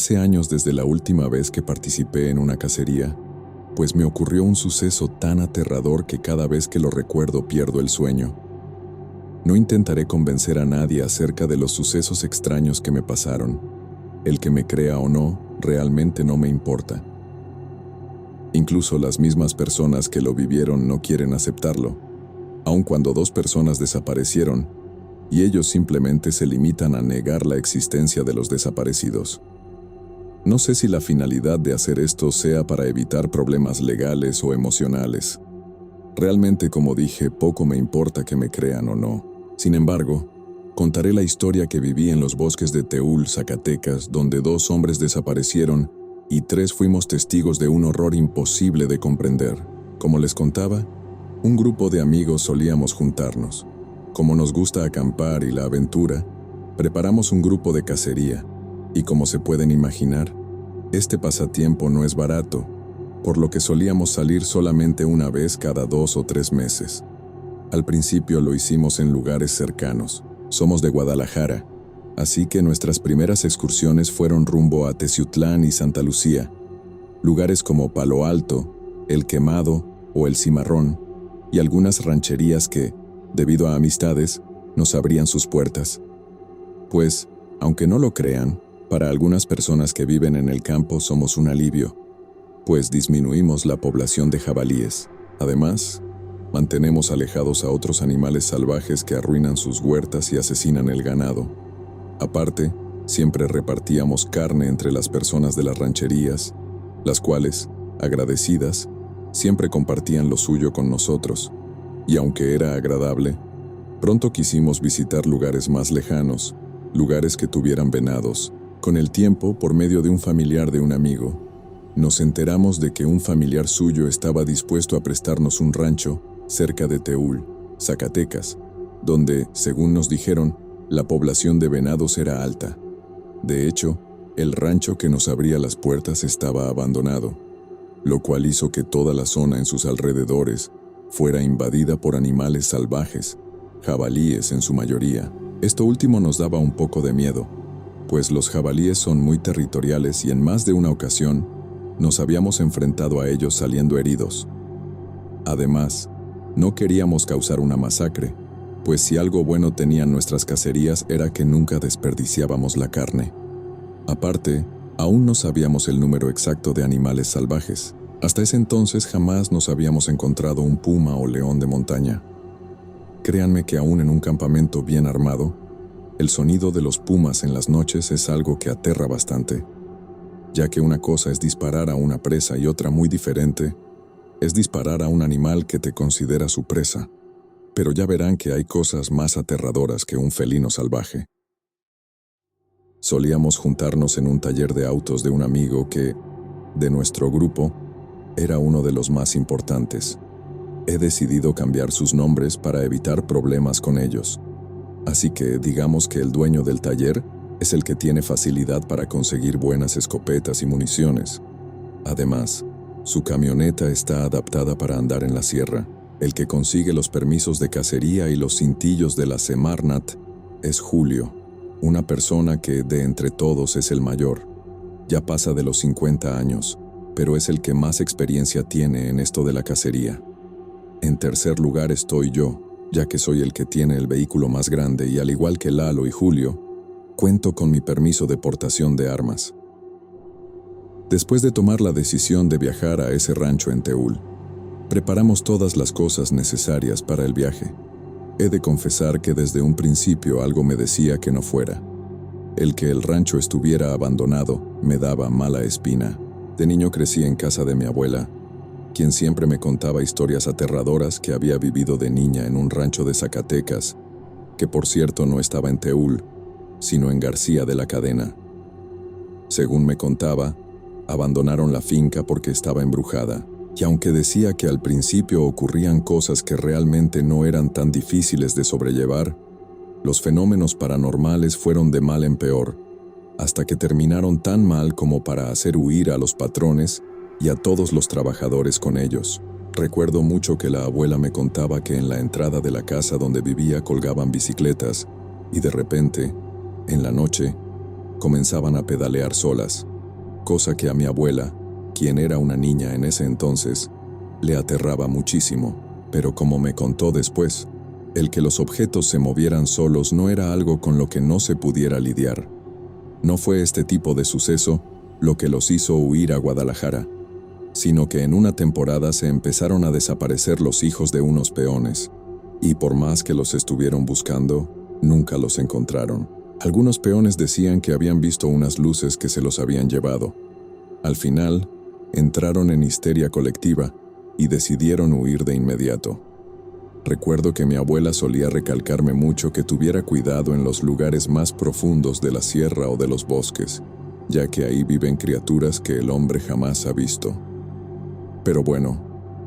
Hace años desde la última vez que participé en una cacería, pues me ocurrió un suceso tan aterrador que cada vez que lo recuerdo pierdo el sueño. No intentaré convencer a nadie acerca de los sucesos extraños que me pasaron. El que me crea o no, realmente no me importa. Incluso las mismas personas que lo vivieron no quieren aceptarlo, aun cuando 2 personas desaparecieron, y ellos simplemente se limitan a negar la existencia de los desaparecidos. No sé si la finalidad de hacer esto sea para evitar problemas legales o emocionales. Realmente, como dije, poco me importa que me crean o no. Sin embargo, contaré la historia que viví en los bosques de Teúl, Zacatecas, donde 2 hombres desaparecieron y 3 fuimos testigos de un horror imposible de comprender. Como les contaba, un grupo de amigos solíamos juntarnos. Como nos gusta acampar y la aventura, preparamos un grupo de cacería, y como se pueden imaginar, este pasatiempo no es barato, por lo que solíamos salir solamente una vez cada 2 o 3 meses. Al principio lo hicimos en lugares cercanos. Somos de Guadalajara, así que nuestras primeras excursiones fueron rumbo a Teciutlán y Santa Lucía, lugares como Palo Alto, El Quemado o El Cimarrón, y algunas rancherías que, debido a amistades, nos abrían sus puertas. Pues, aunque no lo crean, para algunas personas que viven en el campo somos un alivio, pues disminuimos la población de jabalíes. Además, mantenemos alejados a otros animales salvajes que arruinan sus huertas y asesinan el ganado. Aparte, siempre repartíamos carne entre las personas de las rancherías, las cuales, agradecidas, siempre compartían lo suyo con nosotros, y aunque era agradable, pronto quisimos visitar lugares más lejanos, lugares que tuvieran venados. Con el tiempo, por medio de un familiar de un amigo, nos enteramos de que un familiar suyo estaba dispuesto a prestarnos un rancho cerca de Teúl, Zacatecas, donde, según nos dijeron, la población de venados era alta. De hecho, el rancho que nos abría las puertas estaba abandonado, lo cual hizo que toda la zona en sus alrededores fuera invadida por animales salvajes, jabalíes en su mayoría. Esto último nos daba un poco de miedo, pues los jabalíes son muy territoriales y en más de una ocasión nos habíamos enfrentado a ellos saliendo heridos. Además, no queríamos causar una masacre, pues si algo bueno tenían nuestras cacerías era que nunca desperdiciábamos la carne. Aparte, aún no sabíamos el número exacto de animales salvajes. Hasta ese entonces jamás nos habíamos encontrado un puma o león de montaña. Créanme que aún en un campamento bien armado, el sonido de los pumas en las noches es algo que aterra bastante, ya que una cosa es disparar a una presa y otra muy diferente es disparar a un animal que te considera su presa. Pero ya verán que hay cosas más aterradoras que un felino salvaje. Solíamos juntarnos en un taller de autos de un amigo que, de nuestro grupo, era uno de los más importantes. He decidido cambiar sus nombres para evitar problemas con ellos. Así que digamos que el dueño del taller es el que tiene facilidad para conseguir buenas escopetas y municiones. Además, su camioneta está adaptada para andar en la sierra. El que consigue los permisos de cacería y los cintillos de la Semarnat es Julio, una persona que, de entre todos, es el mayor. Ya pasa de los 50 años, pero es el que más experiencia tiene en esto de la cacería. En tercer lugar estoy yo, ya que soy el que tiene el vehículo más grande y al igual que Lalo y Julio, cuento con mi permiso de portación de armas. Después de tomar la decisión de viajar a ese rancho en Teúl, preparamos todas las cosas necesarias para el viaje. He de confesar que desde un principio algo me decía que no fuera. El que el rancho estuviera abandonado me daba mala espina. De niño crecí en casa de mi abuela, quien siempre me contaba historias aterradoras que había vivido de niña en un rancho de Zacatecas, que por cierto no estaba en Teúl, sino en García de la Cadena. Según me contaba, abandonaron la finca porque estaba embrujada, y aunque decía que al principio ocurrían cosas que realmente no eran tan difíciles de sobrellevar, los fenómenos paranormales fueron de mal en peor, hasta que terminaron tan mal como para hacer huir a los patrones y a todos los trabajadores con ellos. Recuerdo mucho que la abuela me contaba que en la entrada de la casa donde vivía colgaban bicicletas y de repente, en la noche, comenzaban a pedalear solas, cosa que a mi abuela, quien era una niña en ese entonces, le aterraba muchísimo, pero como me contó después, el que los objetos se movieran solos no era algo con lo que no se pudiera lidiar. No fue este tipo de suceso lo que los hizo huir a Guadalajara, sino que en una temporada se empezaron a desaparecer los hijos de unos peones, y por más que los estuvieron buscando, nunca los encontraron. Algunos peones decían que habían visto unas luces que se los habían llevado. Al final, entraron en histeria colectiva y decidieron huir de inmediato. Recuerdo que mi abuela solía recalcarme mucho que tuviera cuidado en los lugares más profundos de la sierra o de los bosques, ya que ahí viven criaturas que el hombre jamás ha visto. Pero bueno,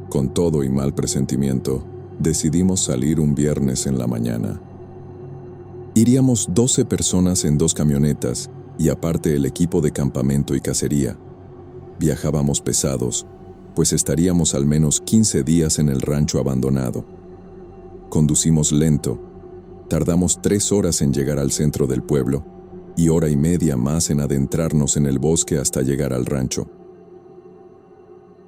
con todo y mal presentimiento, decidimos salir un viernes en la mañana. Iríamos 12 personas en 2 camionetas y aparte el equipo de campamento y cacería. Viajábamos pesados, pues estaríamos al menos 15 días en el rancho abandonado. Conducimos lento, tardamos 3 horas en llegar al centro del pueblo y 1:30 más en adentrarnos en el bosque hasta llegar al rancho.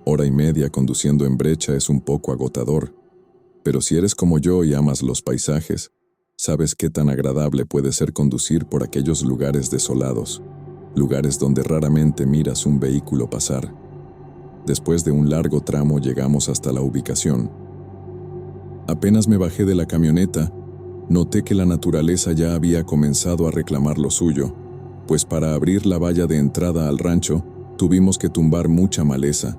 1:30 conduciendo en brecha es un poco agotador, pero si eres como yo y amas los paisajes, sabes qué tan agradable puede ser conducir por aquellos lugares desolados, lugares donde raramente miras un vehículo pasar. Después de un largo tramo llegamos hasta la ubicación. Apenas me bajé de la camioneta, noté que la naturaleza ya había comenzado a reclamar lo suyo, pues para abrir la valla de entrada al rancho, tuvimos que tumbar mucha maleza,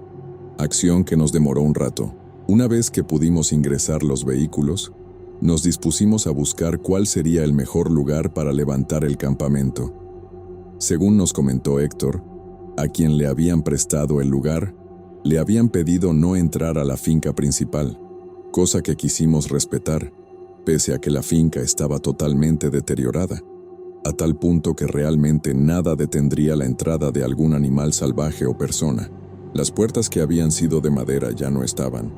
acción que nos demoró un rato. Una vez que pudimos ingresar los vehículos, nos dispusimos a buscar cuál sería el mejor lugar para levantar el campamento. Según nos comentó Héctor, a quien le habían prestado el lugar, le habían pedido no entrar a la finca principal, cosa que quisimos respetar, pese a que la finca estaba totalmente deteriorada, a tal punto que realmente nada detendría la entrada de algún animal salvaje o persona. Las puertas que habían sido de madera ya no estaban,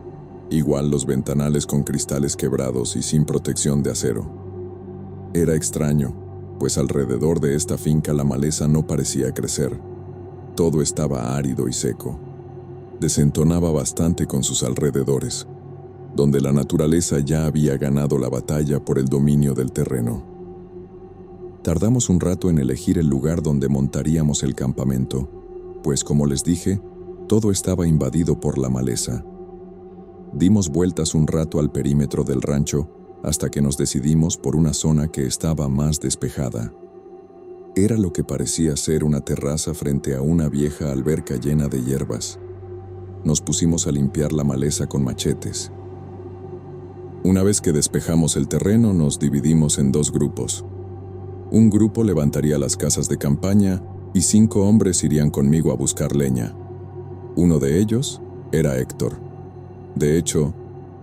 igual los ventanales con cristales quebrados y sin protección de acero. Era extraño, pues alrededor de esta finca la maleza no parecía crecer. Todo estaba árido y seco. Desentonaba bastante con sus alrededores, donde la naturaleza ya había ganado la batalla por el dominio del terreno. Tardamos un rato en elegir el lugar donde montaríamos el campamento, pues como les dije, todo estaba invadido por la maleza. Dimos vueltas un rato al perímetro del rancho hasta que nos decidimos por una zona que estaba más despejada. Era lo que parecía ser una terraza frente a una vieja alberca llena de hierbas. Nos pusimos a limpiar la maleza con machetes. Una vez que despejamos el terreno, nos dividimos en 2 grupos. Un grupo levantaría las casas de campaña y 5 hombres irían conmigo a buscar leña. Uno de ellos era Héctor. De hecho,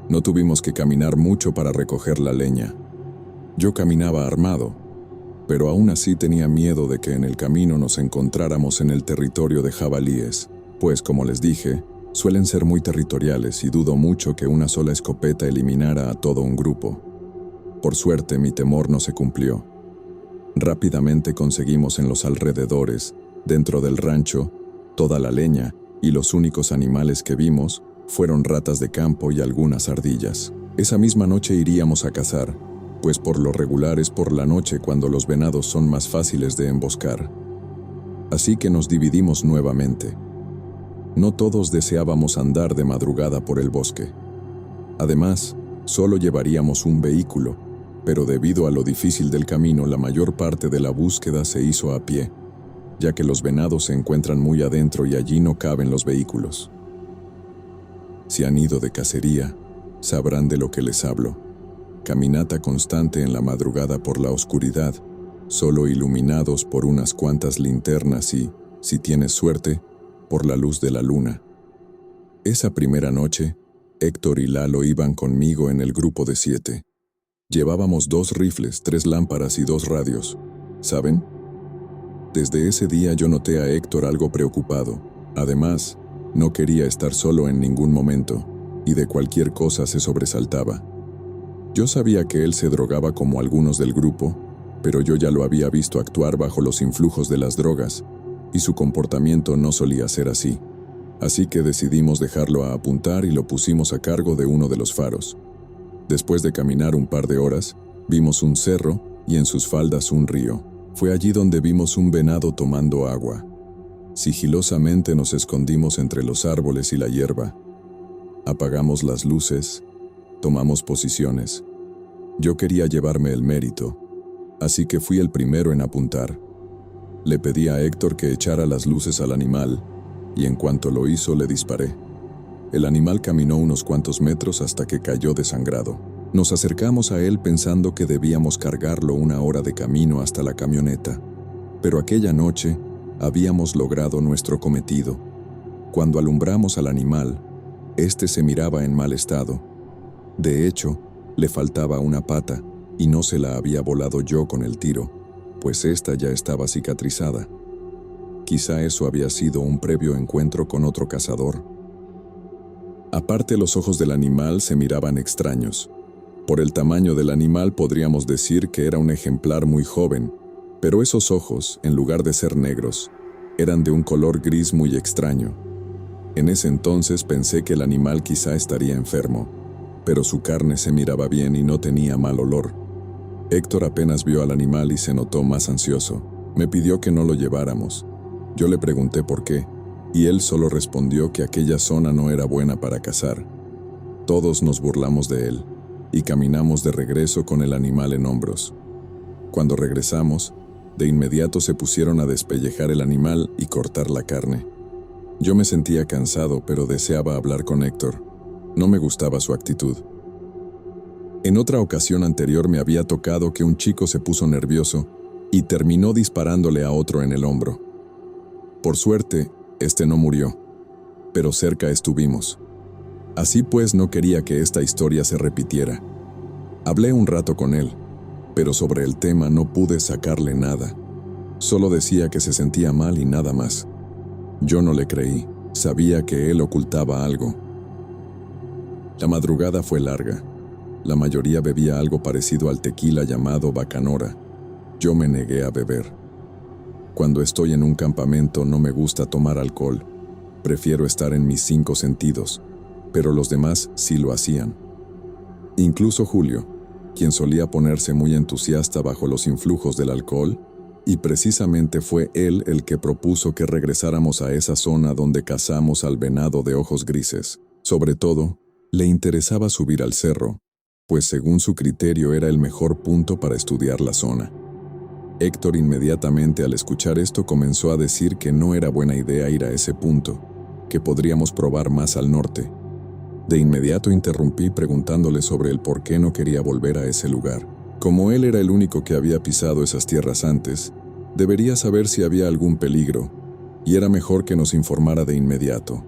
no tuvimos que caminar mucho para recoger la leña. Yo caminaba armado, pero aún así tenía miedo de que en el camino nos encontráramos en el territorio de jabalíes, pues como les dije, suelen ser muy territoriales y dudo mucho que una sola escopeta eliminara a todo un grupo. Por suerte, mi temor no se cumplió. Rápidamente conseguimos en los alrededores, dentro del rancho, toda la leña, y los únicos animales que vimos fueron ratas de campo y algunas ardillas. Esa misma noche iríamos a cazar, pues por lo regular es por la noche cuando los venados son más fáciles de emboscar. Así que nos dividimos nuevamente. No todos deseábamos andar de madrugada por el bosque. Además, solo llevaríamos un vehículo, pero debido a lo difícil del camino, la mayor parte de la búsqueda se hizo a pie, ya que los venados se encuentran muy adentro y allí no caben los vehículos. Si han ido de cacería, sabrán de lo que les hablo. Caminata constante en la madrugada por la oscuridad, solo iluminados por unas cuantas linternas y, si tienes suerte, por la luz de la luna. Esa primera noche, Héctor y Lalo iban conmigo en el grupo de 7. Llevábamos 2 rifles, 3 lámparas y 2 radios. ¿Saben? Desde ese día yo noté a Héctor algo preocupado. Además, no quería estar solo en ningún momento, y de cualquier cosa se sobresaltaba. Yo sabía que él se drogaba como algunos del grupo, pero yo ya lo había visto actuar bajo los influjos de las drogas, y su comportamiento no solía ser así. Así que decidimos dejarlo a apuntar y lo pusimos a cargo de uno de los faros. Después de caminar un par de horas, vimos un cerro y en sus faldas un río. Fue allí donde vimos un venado tomando agua. Sigilosamente nos escondimos entre los árboles y la hierba. Apagamos las luces, tomamos posiciones. Yo quería llevarme el mérito, así que fui el primero en apuntar. Le pedí a Héctor que echara las luces al animal, y en cuanto lo hizo le disparé. El animal caminó unos cuantos metros hasta que cayó desangrado. Nos acercamos a él pensando que debíamos cargarlo 1 hora de camino hasta la camioneta, pero aquella noche habíamos logrado nuestro cometido. Cuando alumbramos al animal, este se miraba en mal estado. De hecho, le faltaba una pata y no se la había volado yo con el tiro, pues esta ya estaba cicatrizada. Quizá eso había sido un previo encuentro con otro cazador. Aparte, los ojos del animal se miraban extraños. Por el tamaño del animal podríamos decir que era un ejemplar muy joven, pero esos ojos, en lugar de ser negros, eran de un color gris muy extraño. En ese entonces pensé que el animal quizá estaría enfermo, pero su carne se miraba bien y no tenía mal olor. Héctor apenas vio al animal y se notó más ansioso. Me pidió que no lo lleváramos. Yo le pregunté por qué, y él solo respondió que aquella zona no era buena para cazar. Todos nos burlamos de él, y caminamos de regreso con el animal en hombros. Cuando regresamos, de inmediato se pusieron a despellejar el animal y cortar la carne. Yo me sentía cansado, pero deseaba hablar con Héctor. No me gustaba su actitud. En otra ocasión anterior me había tocado que un chico se puso nervioso y terminó disparándole a otro en el hombro. Por suerte, este no murió, pero cerca estuvimos. Así pues, no quería que esta historia se repitiera. Hablé un rato con él, pero sobre el tema no pude sacarle nada. Solo decía que se sentía mal y nada más. Yo no le creí, sabía que él ocultaba algo. La madrugada fue larga. La mayoría bebía algo parecido al tequila llamado bacanora. Yo me negué a beber. Cuando estoy en un campamento no me gusta tomar alcohol. Prefiero estar en mis 5 sentidos, pero los demás sí lo hacían. Incluso Julio, quien solía ponerse muy entusiasta bajo los influjos del alcohol, y precisamente fue él el que propuso que regresáramos a esa zona donde cazamos al venado de ojos grises. Sobre todo, le interesaba subir al cerro, pues según su criterio era el mejor punto para estudiar la zona. Héctor inmediatamente al escuchar esto comenzó a decir que no era buena idea ir a ese punto, que podríamos probar más al norte. De inmediato interrumpí preguntándole sobre el por qué no quería volver a ese lugar. Como él era el único que había pisado esas tierras antes, debería saber si había algún peligro, y era mejor que nos informara de inmediato.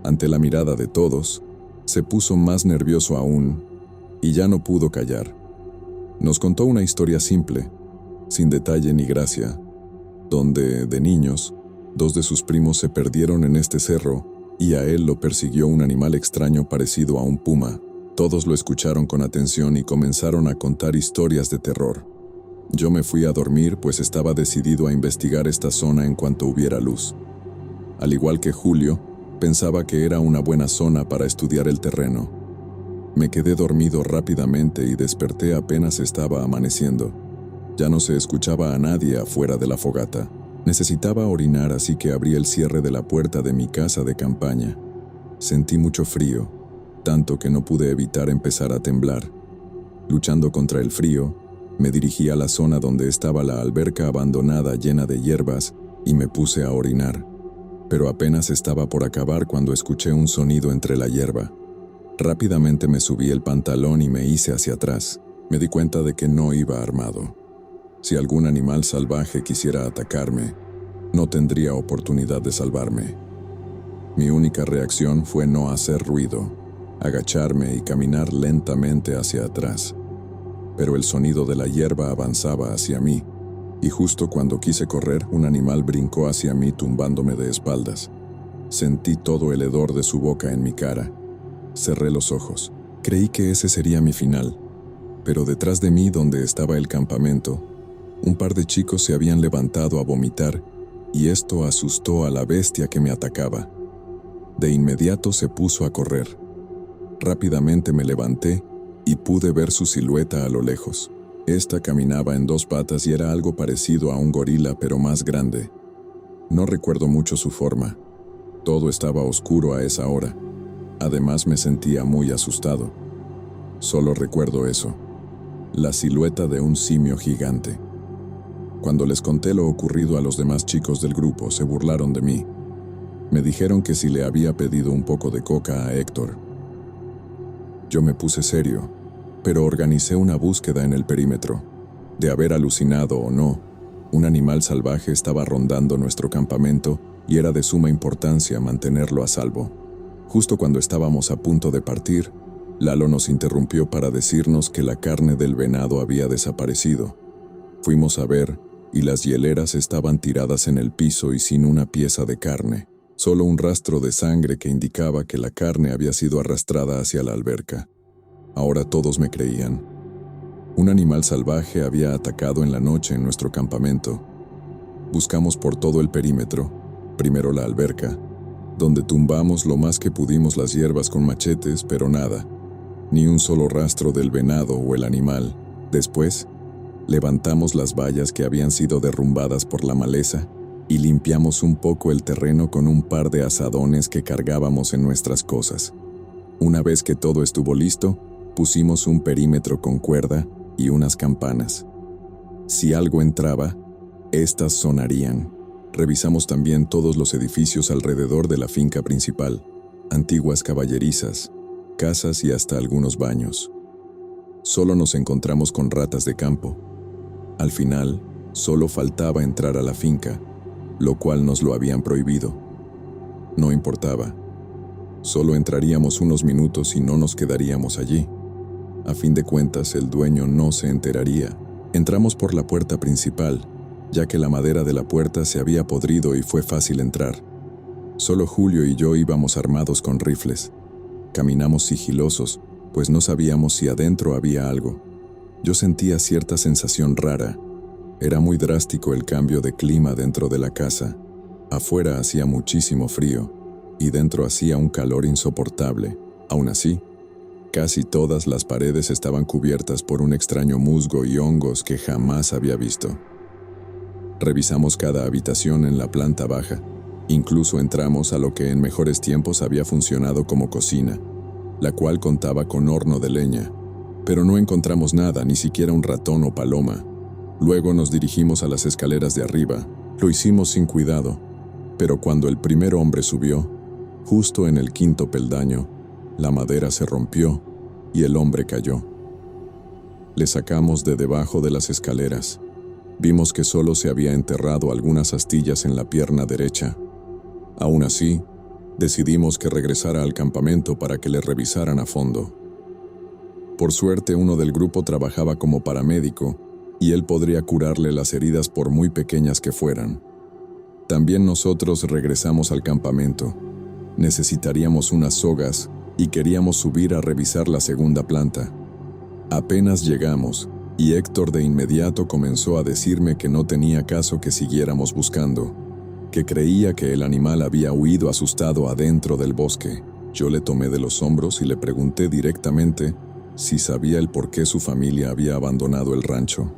Ante la mirada de todos, se puso más nervioso aún, y ya no pudo callar. Nos contó una historia simple, sin detalle ni gracia, donde, de niños, 2 de sus primos se perdieron en este cerro, y a él lo persiguió un animal extraño parecido a un puma. Todos lo escucharon con atención y comenzaron a contar historias de terror. Yo me fui a dormir, pues estaba decidido a investigar esta zona en cuanto hubiera luz. Al igual que Julio, pensaba que era una buena zona para estudiar el terreno. Me quedé dormido rápidamente y desperté apenas estaba amaneciendo. Ya no se escuchaba a nadie afuera de la fogata. Necesitaba orinar, así que abrí el cierre de la puerta de mi casa de campaña. Sentí mucho frío, tanto que no pude evitar empezar a temblar. Luchando contra el frío, me dirigí a la zona donde estaba la alberca abandonada llena de hierbas y me puse a orinar. Pero apenas estaba por acabar cuando escuché un sonido entre la hierba. Rápidamente me subí el pantalón y me hice hacia atrás. Me di cuenta de que no iba armado. Si algún animal salvaje quisiera atacarme, no tendría oportunidad de salvarme. Mi única reacción fue no hacer ruido, agacharme y caminar lentamente hacia atrás. Pero el sonido de la hierba avanzaba hacia mí, y justo cuando quise correr, un animal brincó hacia mí tumbándome de espaldas. Sentí todo el hedor de su boca en mi cara. Cerré los ojos. Creí que ese sería mi final, pero detrás de mí, donde estaba el campamento, Un par de chicos se habían levantado a vomitar y esto asustó a la bestia que me atacaba. De inmediato se puso a correr. Rápidamente me levanté y pude ver su silueta a lo lejos. Esta caminaba en dos patas y era algo parecido a un gorila, pero más grande. No recuerdo mucho su forma. Todo estaba oscuro a esa hora. Además me sentía muy asustado. Solo recuerdo eso, la silueta de un simio gigante. Cuando les conté lo ocurrido a los demás chicos del grupo, se burlaron de mí. Me dijeron que si le había pedido un poco de coca a Héctor. Yo me puse serio, pero organicé una búsqueda en el perímetro. De haber alucinado o no, un animal salvaje estaba rondando nuestro campamento y era de suma importancia mantenerlo a salvo. Justo cuando estábamos a punto de partir, Lalo nos interrumpió para decirnos que la carne del venado había desaparecido. Fuimos a ver, y las hieleras estaban tiradas en el piso y sin una pieza de carne, solo un rastro de sangre que indicaba que la carne había sido arrastrada hacia la alberca. Ahora todos me creían. Un animal salvaje había atacado en la noche en nuestro campamento. Buscamos por todo el perímetro, primero la alberca, donde tumbamos lo más que pudimos las hierbas con machetes, pero nada, ni un solo rastro del venado o el animal. Después, levantamos las vallas que habían sido derrumbadas por la maleza y limpiamos un poco el terreno con un par de azadones que cargábamos en nuestras cosas. Una vez que todo estuvo listo, pusimos un perímetro con cuerda y unas campanas. Si algo entraba, estas sonarían. Revisamos también todos los edificios alrededor de la finca principal, antiguas caballerizas, casas y hasta algunos baños. Solo nos encontramos con ratas de campo. Al final, solo faltaba entrar a la finca, lo cual nos lo habían prohibido. No importaba. Solo entraríamos unos minutos y no nos quedaríamos allí. A fin de cuentas, el dueño no se enteraría. Entramos por la puerta principal, ya que la madera de la puerta se había podrido y fue fácil entrar. Solo Julio y yo íbamos armados con rifles. Caminamos sigilosos, pues no sabíamos si adentro había algo. Yo sentía cierta sensación rara. Era muy drástico el cambio de clima dentro de la casa. Afuera hacía muchísimo frío, y dentro hacía un calor insoportable. Aún así, casi todas las paredes estaban cubiertas por un extraño musgo y hongos que jamás había visto. Revisamos cada habitación en la planta baja. Incluso entramos a lo que en mejores tiempos había funcionado como cocina, la cual contaba con horno de leña, pero no encontramos nada, ni siquiera un ratón o paloma. Luego nos dirigimos a las escaleras de arriba. Lo hicimos sin cuidado, pero cuando el primer hombre subió, justo en el quinto peldaño, la madera se rompió y el hombre cayó. Le sacamos de debajo de las escaleras. Vimos que solo se había enterrado algunas astillas en la pierna derecha. Aún así, decidimos que regresara al campamento para que le revisaran a fondo. Por suerte, uno del grupo trabajaba como paramédico y él podría curarle las heridas por muy pequeñas que fueran. También nosotros regresamos al campamento. Necesitaríamos unas sogas y queríamos subir a revisar la segunda planta. Apenas llegamos, y Héctor de inmediato comenzó a decirme que no tenía caso que siguiéramos buscando, que creía que el animal había huido asustado adentro del bosque. Yo le tomé de los hombros y le pregunté directamente si sabía el por qué su familia había abandonado el rancho.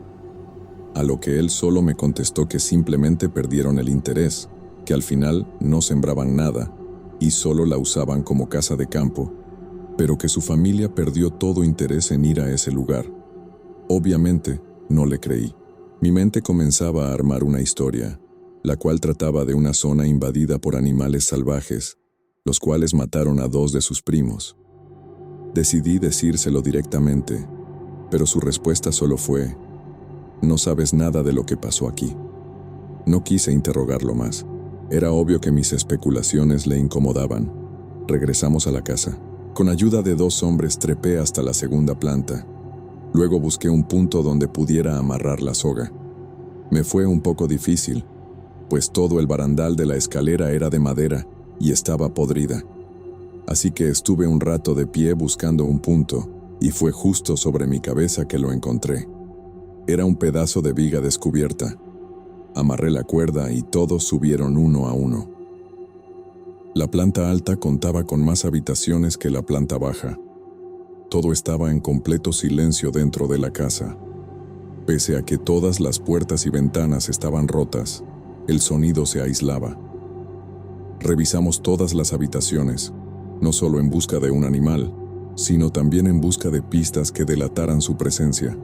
A lo que él solo me contestó que simplemente perdieron el interés, que al final no sembraban nada y solo la usaban como casa de campo, pero que su familia perdió todo interés en ir a ese lugar. Obviamente, no le creí. Mi mente comenzaba a armar una historia, la cual trataba de una zona invadida por animales salvajes, los cuales mataron a 2 de sus primos. Decidí decírselo directamente, pero su respuesta solo fue: «No sabes nada de lo que pasó aquí». No quise interrogarlo más. Era obvio que mis especulaciones le incomodaban. Regresamos a la casa. Con ayuda de 2 hombres trepé hasta la segunda planta. Luego busqué un punto donde pudiera amarrar la soga. Me fue un poco difícil, pues todo el barandal de la escalera era de madera y estaba podrida. Así que estuve un rato de pie buscando un punto, y fue justo sobre mi cabeza que lo encontré. Era un pedazo de viga descubierta. Amarré la cuerda y todos subieron uno a uno. La planta alta contaba con más habitaciones que la planta baja. Todo estaba en completo silencio dentro de la casa. Pese a que todas las puertas y ventanas estaban rotas, el sonido se aislaba. Revisamos todas las habitaciones, no solo en busca de un animal, sino también en busca de pistas que delataran su presencia.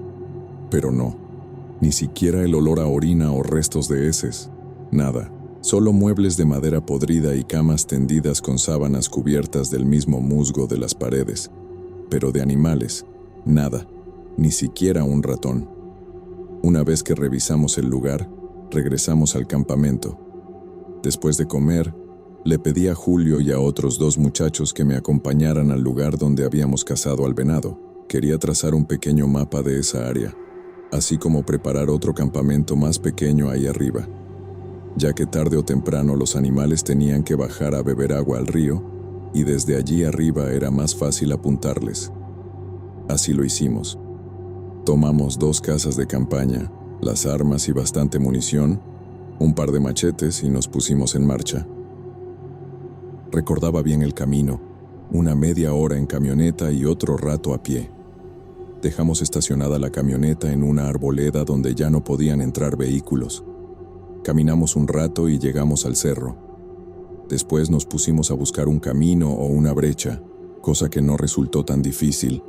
Pero no, ni siquiera el olor a orina o restos de heces, nada. Solo muebles de madera podrida y camas tendidas con sábanas cubiertas del mismo musgo de las paredes. Pero de animales, nada, ni siquiera un ratón. Una vez que revisamos el lugar, regresamos al campamento. Después de comer, le pedí a Julio y a otros 2 muchachos que me acompañaran al lugar donde habíamos cazado al venado. Quería trazar un pequeño mapa de esa área, así como preparar otro campamento más pequeño ahí arriba, ya que tarde o temprano los animales tenían que bajar a beber agua al río, y desde allí arriba era más fácil apuntarles. Así lo hicimos. Tomamos 2 casas de campaña, las armas y bastante munición, un par de machetes y nos pusimos en marcha. Recordaba bien el camino, una media hora en camioneta y otro rato a pie. Dejamos estacionada la camioneta en una arboleda donde ya no podían entrar vehículos. Caminamos un rato y llegamos al cerro. Después nos pusimos a buscar un camino o una brecha, cosa que no resultó tan difícil,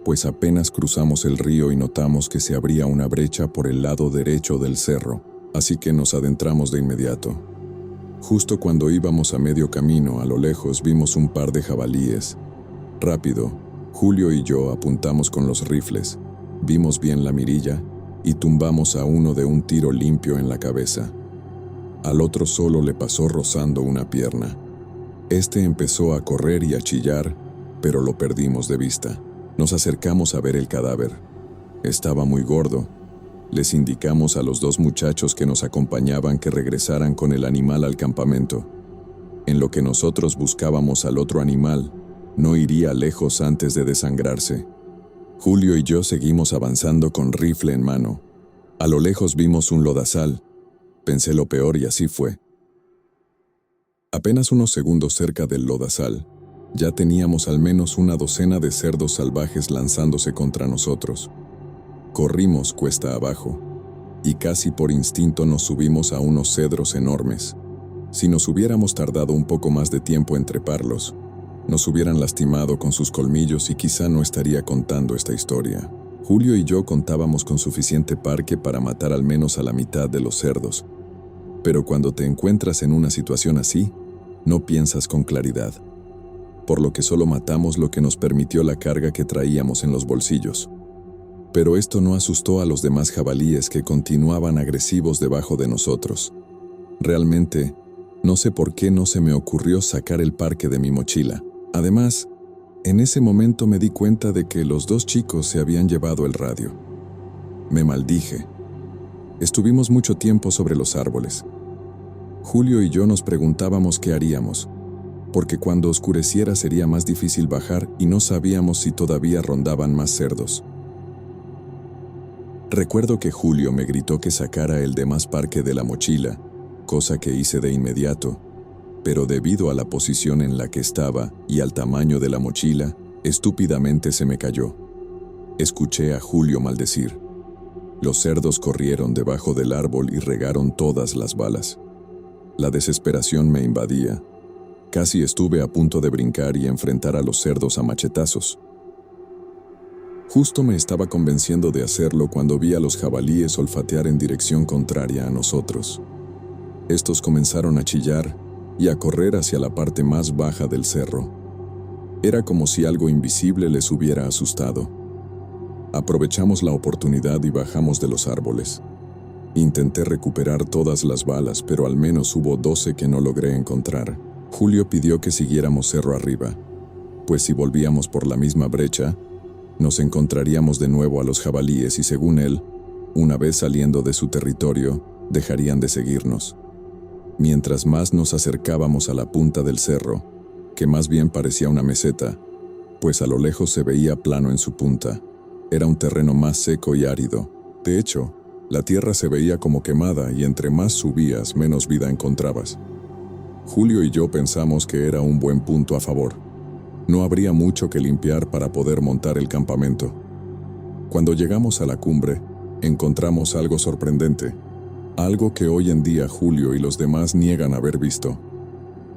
pues apenas cruzamos el río y notamos que se abría una brecha por el lado derecho del cerro, así que nos adentramos de inmediato. Justo cuando íbamos a medio camino, a lo lejos vimos un par de jabalíes. Rápido, Julio y yo apuntamos con los rifles, vimos bien la mirilla y tumbamos a uno de un tiro limpio en la cabeza. Al otro solo le pasó rozando una pierna. Este empezó a correr y a chillar, pero lo perdimos de vista. Nos acercamos a ver el cadáver. Estaba muy gordo. Les indicamos a los 2 muchachos que nos acompañaban que regresaran con el animal al campamento. En lo que nosotros buscábamos al otro animal, no iría lejos antes de desangrarse. Julio y yo seguimos avanzando con rifle en mano. A lo lejos vimos un lodazal. Pensé lo peor y así fue. Apenas unos segundos cerca del lodazal, ya teníamos al menos una docena de cerdos salvajes lanzándose contra nosotros. Corrimos cuesta abajo, y casi por instinto nos subimos a unos cedros enormes. Si nos hubiéramos tardado un poco más de tiempo en treparlos, nos hubieran lastimado con sus colmillos y quizá no estaría contando esta historia. Julio y yo contábamos con suficiente parque para matar al menos a la mitad de los cerdos. Pero cuando te encuentras en una situación así, no piensas con claridad. Por lo que solo matamos lo que nos permitió la carga que traíamos en los bolsillos. Pero esto no asustó a los demás jabalíes que continuaban agresivos debajo de nosotros. Realmente, no sé por qué no se me ocurrió sacar el parque de mi mochila. Además, en ese momento me di cuenta de que los 2 chicos se habían llevado el radio. Me maldije. Estuvimos mucho tiempo sobre los árboles. Julio y yo nos preguntábamos qué haríamos, porque cuando oscureciera sería más difícil bajar y no sabíamos si todavía rondaban más cerdos. Recuerdo que Julio me gritó que sacara el demás parque de la mochila, cosa que hice de inmediato, pero debido a la posición en la que estaba y al tamaño de la mochila, estúpidamente se me cayó. Escuché a Julio maldecir. Los cerdos corrieron debajo del árbol y regaron todas las balas. La desesperación me invadía. Casi estuve a punto de brincar y enfrentar a los cerdos a machetazos. Justo me estaba convenciendo de hacerlo cuando vi a los jabalíes olfatear en dirección contraria a nosotros. Estos comenzaron a chillar y a correr hacia la parte más baja del cerro. Era como si algo invisible les hubiera asustado. Aprovechamos la oportunidad y bajamos de los árboles. Intenté recuperar todas las balas, pero al menos hubo 12 que no logré encontrar. Julio pidió que siguiéramos cerro arriba, pues si volvíamos por la misma brecha, nos encontraríamos de nuevo a los jabalíes y, según él, una vez saliendo de su territorio, dejarían de seguirnos. Mientras más nos acercábamos a la punta del cerro, que más bien parecía una meseta, pues a lo lejos se veía plano en su punta, era un terreno más seco y árido, De hecho, la tierra se veía como quemada y entre más subías, menos vida encontrabas. Julio y yo pensamos que era un buen punto a favor. No habría mucho que limpiar para poder montar el campamento. Cuando llegamos a la cumbre, encontramos algo sorprendente, algo que hoy en día Julio y los demás niegan haber visto.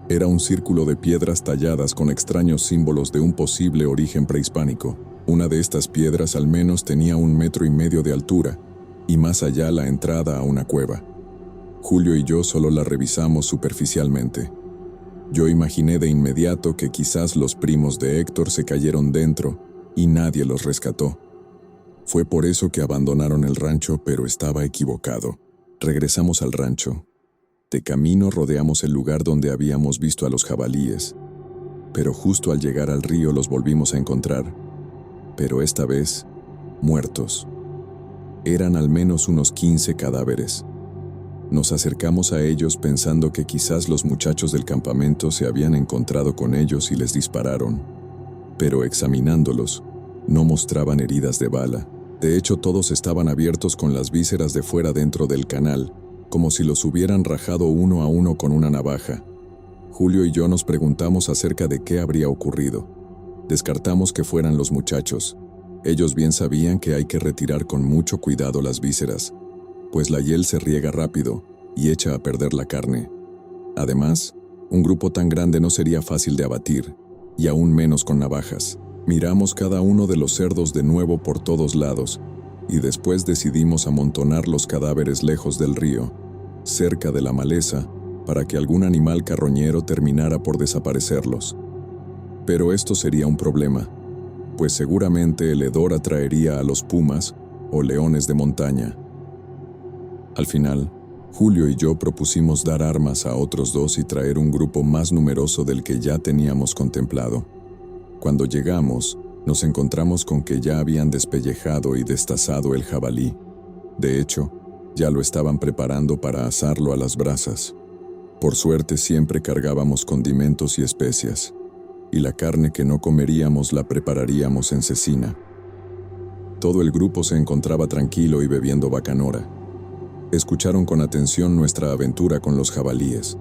Era un círculo de piedras talladas con extraños símbolos de un posible origen prehispánico. Una de estas piedras al menos tenía 1,5 metros de altura, y más allá la entrada a una cueva. Julio y yo solo la revisamos superficialmente. Yo imaginé de inmediato que quizás los primos de Héctor se cayeron dentro y nadie los rescató. Fue por eso que abandonaron el rancho, pero estaba equivocado. Regresamos al rancho. De camino rodeamos el lugar donde habíamos visto a los jabalíes, pero justo al llegar al río los volvimos a encontrar, pero esta vez, muertos. Eran al menos unos 15 cadáveres. Nos acercamos a ellos pensando que quizás los muchachos del campamento se habían encontrado con ellos y les dispararon, pero examinándolos, no mostraban heridas de bala. De hecho, todos estaban abiertos con las vísceras de fuera dentro del canal, como si los hubieran rajado uno a uno con una navaja. Julio y yo nos preguntamos acerca de qué habría ocurrido. Descartamos que fueran los muchachos. Ellos bien sabían que hay que retirar con mucho cuidado las vísceras, pues la hiel se riega rápido y echa a perder la carne. Además, un grupo tan grande no sería fácil de abatir, y aún menos con navajas. Miramos cada uno de los cerdos de nuevo por todos lados, y después decidimos amontonar los cadáveres lejos del río, cerca de la maleza, para que algún animal carroñero terminara por desaparecerlos. Pero esto sería un problema, pues seguramente el hedor atraería a los pumas o leones de montaña. Al final, Julio y yo propusimos dar armas a otros 2 y traer un grupo más numeroso del que ya teníamos contemplado. Cuando llegamos, nos encontramos con que ya habían despellejado y destazado el jabalí. De hecho, ya lo estaban preparando para asarlo a las brasas. Por suerte siempre cargábamos condimentos y especias, y la carne que no comeríamos la prepararíamos en cecina. Todo el grupo se encontraba tranquilo y bebiendo bacanora. Escucharon con atención nuestra aventura con los jabalíes.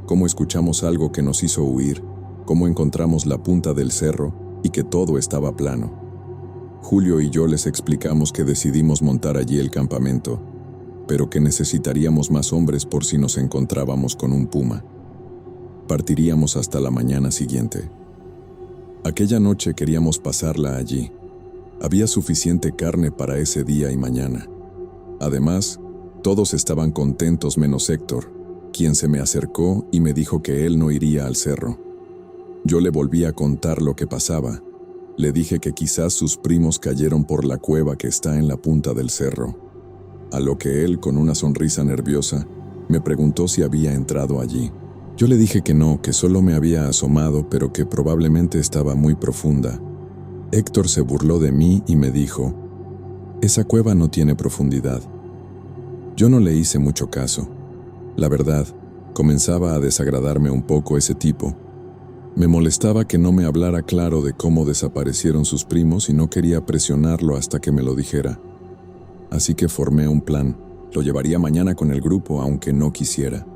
Cómo escuchamos algo que nos hizo huir, cómo encontramos la punta del cerro y que todo estaba plano. Julio y yo les explicamos que decidimos montar allí el campamento, pero que necesitaríamos más hombres por si nos encontrábamos con un puma. Partiríamos hasta la mañana siguiente. Aquella noche queríamos pasarla allí. Había suficiente carne para ese día y mañana. Además, todos estaban contentos menos Héctor, quien se me acercó y me dijo que él no iría al cerro. Yo le volví a contar lo que pasaba. Le dije que quizás sus primos cayeron por la cueva que está en la punta del cerro. A lo que él, con una sonrisa nerviosa, me preguntó si había entrado allí. Yo le dije que no, que solo me había asomado, pero que probablemente estaba muy profunda. Héctor se burló de mí y me dijo: «Esa cueva no tiene profundidad». Yo no le hice mucho caso. La verdad, comenzaba a desagradarme un poco ese tipo. Me molestaba que no me hablara claro de cómo desaparecieron sus primos y no quería presionarlo hasta que me lo dijera. Así que formé un plan. Lo llevaría mañana con el grupo, aunque no quisiera.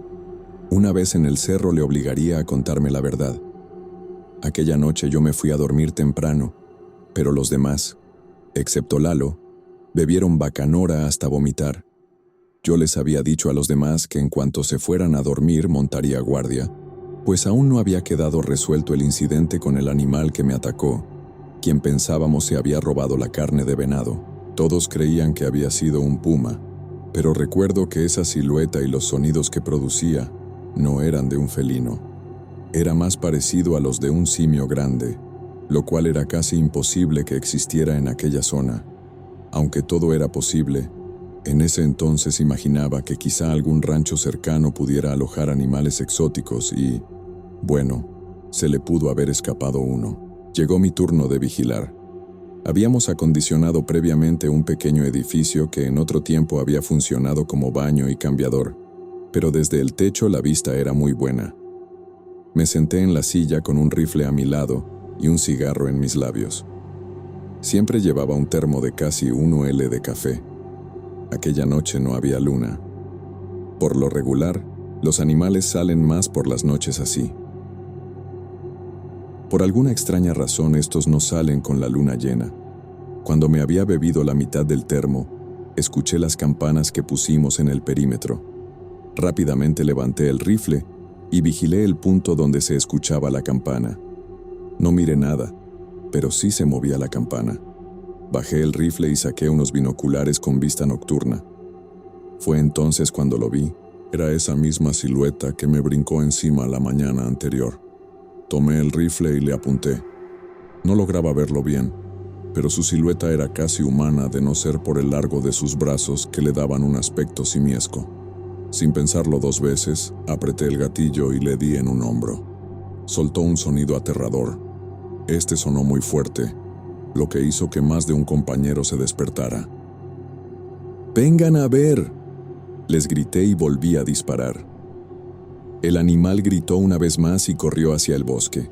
Una vez en el cerro le obligaría a contarme la verdad. Aquella noche yo me fui a dormir temprano, pero los demás, excepto Lalo, bebieron bacanora hasta vomitar. Yo les había dicho a los demás que en cuanto se fueran a dormir montaría guardia, pues aún no había quedado resuelto el incidente con el animal que me atacó, quien pensábamos se había robado la carne de venado. Todos creían que había sido un puma, pero recuerdo que esa silueta y los sonidos que producía no eran de un felino. Era más parecido a los de un simio grande, lo cual era casi imposible que existiera en aquella zona. Aunque todo era posible, en ese entonces imaginaba que quizá algún rancho cercano pudiera alojar animales exóticos y, bueno, se le pudo haber escapado uno. Llegó mi turno de vigilar. Habíamos acondicionado previamente un pequeño edificio que en otro tiempo había funcionado como baño y cambiador, pero desde el techo la vista era muy buena. Me senté en la silla con un rifle a mi lado y un cigarro en mis labios. Siempre llevaba un termo de casi 1 L de café. Aquella noche no había luna. Por lo regular, los animales salen más por las noches así. Por alguna extraña razón estos no salen con la luna llena. Cuando me había bebido la mitad del termo, escuché las campanas que pusimos en el perímetro. Rápidamente levanté el rifle y vigilé el punto donde se escuchaba la campana. No miré nada, pero sí se movía la campana. Bajé el rifle y saqué unos binoculares con vista nocturna. Fue entonces cuando lo vi. Era esa misma silueta que me brincó encima la mañana anterior. Tomé el rifle y le apunté. No lograba verlo bien, pero su silueta era casi humana de no ser por el largo de sus brazos que le daban un aspecto simiesco. Sin pensarlo dos veces, apreté el gatillo y le di en un hombro. Soltó un sonido aterrador. Este sonó muy fuerte, lo que hizo que más de un compañero se despertara. «¡Vengan a ver!», les grité y volví a disparar. El animal gritó una vez más y corrió hacia el bosque.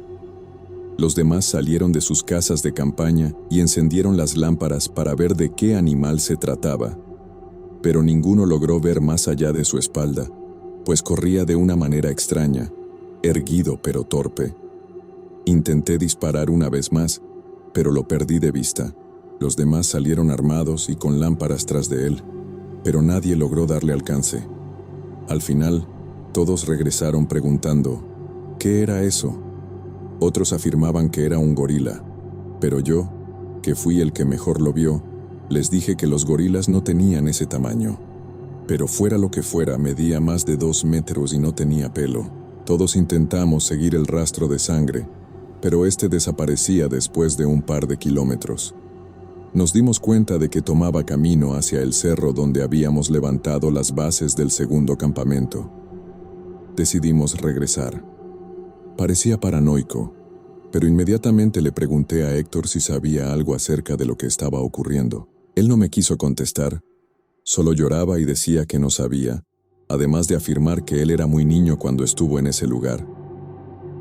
Los demás salieron de sus casas de campaña y encendieron las lámparas para ver de qué animal se trataba, pero ninguno logró ver más allá de su espalda, pues corría de una manera extraña, erguido pero torpe. Intenté disparar una vez más, pero lo perdí de vista. Los demás salieron armados y con lámparas tras de él, pero nadie logró darle alcance. Al final, todos regresaron preguntando, ¿qué era eso? Otros afirmaban que era un gorila, pero yo, que fui el que mejor lo vio, les dije que los gorilas no tenían ese tamaño. Pero fuera lo que fuera, medía más de 2 metros y no tenía pelo. Todos intentamos seguir el rastro de sangre, pero este desaparecía después de un par de kilómetros. Nos dimos cuenta de que tomaba camino hacia el cerro donde habíamos levantado las bases del segundo campamento. Decidimos regresar. Parecía paranoico, pero inmediatamente le pregunté a Héctor si sabía algo acerca de lo que estaba ocurriendo. Él no me quiso contestar, solo lloraba y decía que no sabía, además de afirmar que él era muy niño cuando estuvo en ese lugar.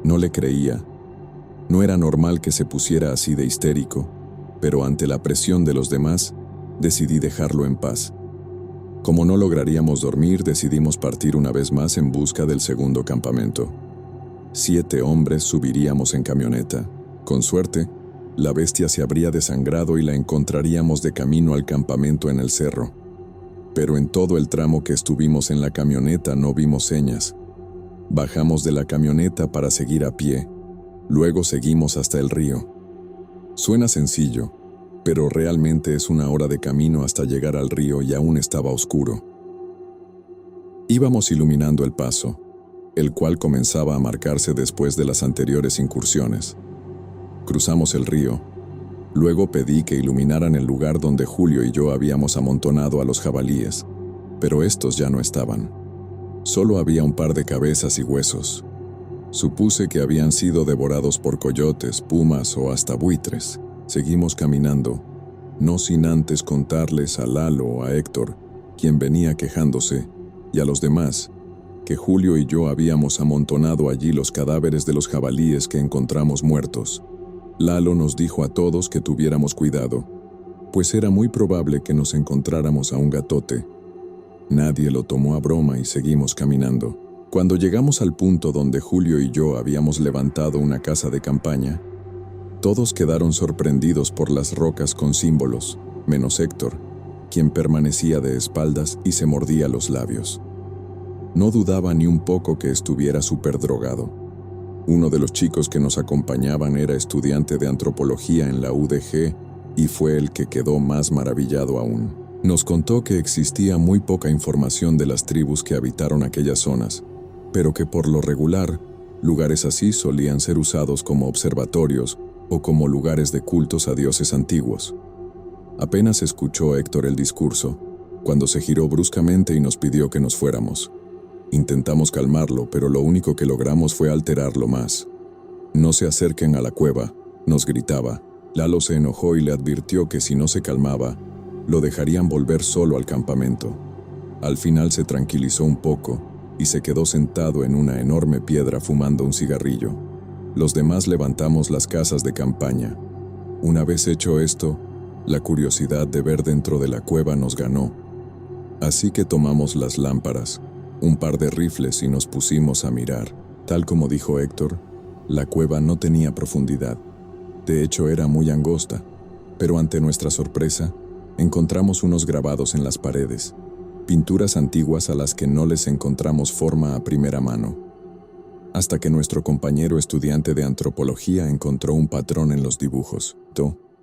No le creía. No era normal que se pusiera así de histérico, pero ante la presión de los demás, decidí dejarlo en paz. Como no lograríamos dormir, decidimos partir una vez más en busca del segundo campamento. 7 hombres subiríamos en camioneta. Con suerte, la bestia se habría desangrado y la encontraríamos de camino al campamento en el cerro. Pero en todo el tramo que estuvimos en la camioneta no vimos señas. Bajamos de la camioneta para seguir a pie. Luego seguimos hasta el río. Suena sencillo, pero realmente es 1 hora de camino hasta llegar al río y aún estaba oscuro. Íbamos iluminando el paso, el cual comenzaba a marcarse después de las anteriores incursiones. Cruzamos el río. Luego pedí que iluminaran el lugar donde Julio y yo habíamos amontonado a los jabalíes, pero estos ya no estaban. Solo había un par de cabezas y huesos. Supuse que habían sido devorados por coyotes, pumas o hasta buitres. Seguimos caminando, no sin antes contarles a Lalo o a Héctor, quien venía quejándose, y a los demás, que Julio y yo habíamos amontonado allí los cadáveres de los jabalíes que encontramos muertos. Lalo nos dijo a todos que tuviéramos cuidado, pues era muy probable que nos encontráramos a un gatote. Nadie lo tomó a broma y seguimos caminando. Cuando llegamos al punto donde Julio y yo habíamos levantado una casa de campaña, todos quedaron sorprendidos por las rocas con símbolos, menos Héctor, quien permanecía de espaldas y se mordía los labios. No dudaba ni un poco que estuviera súper drogado. Uno de los chicos que nos acompañaban era estudiante de antropología en la UDG y fue el que quedó más maravillado aún. Nos contó que existía muy poca información de las tribus que habitaron aquellas zonas, pero que por lo regular, lugares así solían ser usados como observatorios o como lugares de cultos a dioses antiguos. Apenas escuchó Héctor el discurso, cuando se giró bruscamente y nos pidió que nos fuéramos. Intentamos calmarlo, pero lo único que logramos fue alterarlo más. «No se acerquen a la cueva», nos gritaba. Lalo se enojó y le advirtió que si no se calmaba, lo dejarían volver solo al campamento. Al final se tranquilizó un poco y se quedó sentado en una enorme piedra fumando un cigarrillo. Los demás levantamos las casas de campaña. Una vez hecho esto, la curiosidad de ver dentro de la cueva nos ganó. Así que tomamos las lámparas, un par de rifles y nos pusimos a mirar. Tal como dijo Héctor, la cueva no tenía profundidad. De hecho, era muy angosta, pero ante nuestra sorpresa, encontramos unos grabados en las paredes, pinturas antiguas a las que no les encontramos forma a primera mano. Hasta que nuestro compañero estudiante de antropología encontró un patrón en los dibujos.